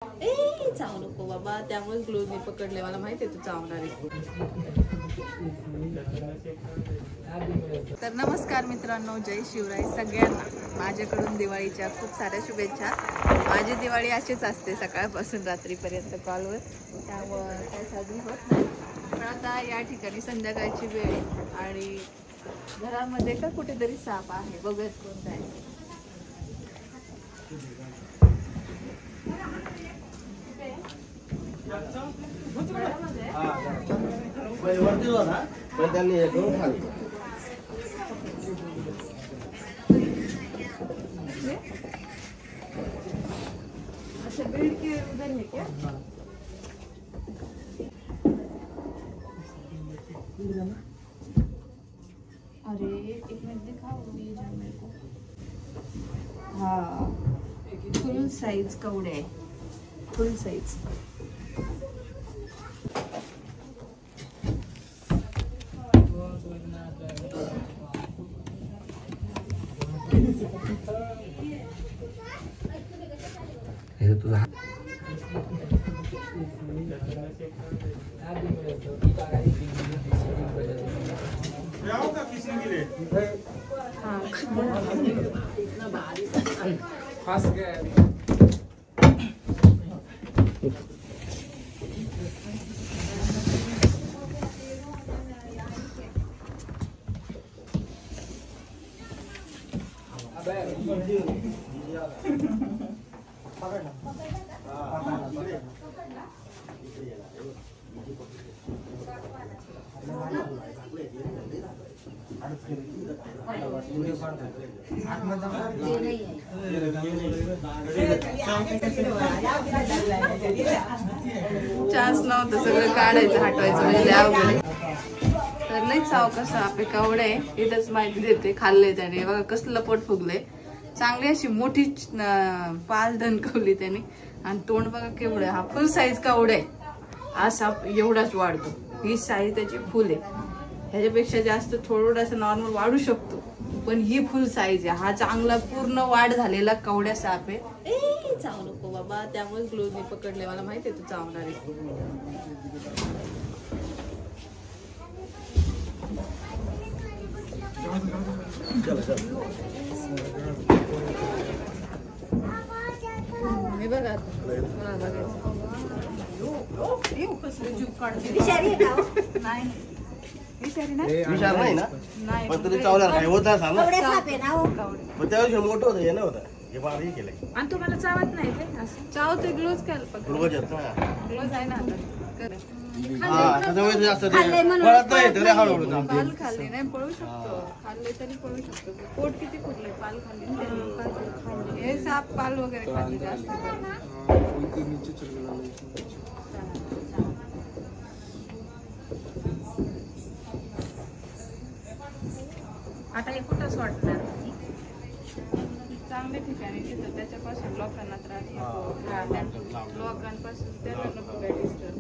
चावू नको बाबा, त्यामुळे ग्लोव्हजने पकडले. मला माहिती आहे तू चावणार आहे. तर नमस्कार मित्रांनो, जय शिवराय सगळ्यांना. माझ्याकडून दिवाळीच्या खूप साऱ्या शुभेच्छा. माझी दिवाळी अशीच असते, सकाळपासून रात्रीपर्यंत कॉलवर, त्यामुळं काय साजरी होत नाही. पण आता या ठिकाणी संध्याकाळची वेळ आणि घरामध्ये का कुठेतरी साप आहे, बघूयात कोणता आहे. अच्छा, बेड के उधर है क्या? अरे एक मिनट दिखाओ ये जो मेरे को. हाँ, फुल साइज कवड़े है, फुल साइज. तुझा चान्स नव्हतं, सगळं काढायचं हटवायचं म्हणजे अवघड. तर लई चाव कसा आपले कवडे इथंच माहिती देते. खाल्ले त्याने, बघा कसलं पोट फुगले. चांगली अशी मोठी पाल दणकवली त्याने आणि तोंड बघा केवढं. हा फुल साईज कवडा आहे, असा एवढाच वाढतो. ही साईज त्याची फुल आहे. ह्याच्यापेक्षा जास्त थोडंसं नॉर्मल वाढू शकतो, पण ही फुल साईज आहे. हा चांगला पूर्ण वाढ झालेला कवड्या साप आहे. चावू नको बाबा, त्यामुळे ग्लोव्हजने पकडले. मला माहिती आहे तू चावणार आहे. हे बघा नाही, विषारी नाही ना, पण तरी चावल्यावर काय होत असा ना. मोठं होतं हे नव्हतं, हे बारीक केलंय. आणि तुम्हाला चावत नाही ते असं चावते. ग्लोव्ज काय ग्लोव्ज आहे ना आता. पाल खाल्ली नाही पळू शकतो, खाल्ले तरी पळू शकतो. पोट किती फुटले, पाल खाल्ली. हे साप पाल वगैरे खाल्ले जास्त. आता हे कुठंच वाटणार चांगल्या ठिकाणी तिथं, त्याच्यापासून लोकांना त्रास नको, लोकांपासून त्याला नको काय डिस्टर्ब.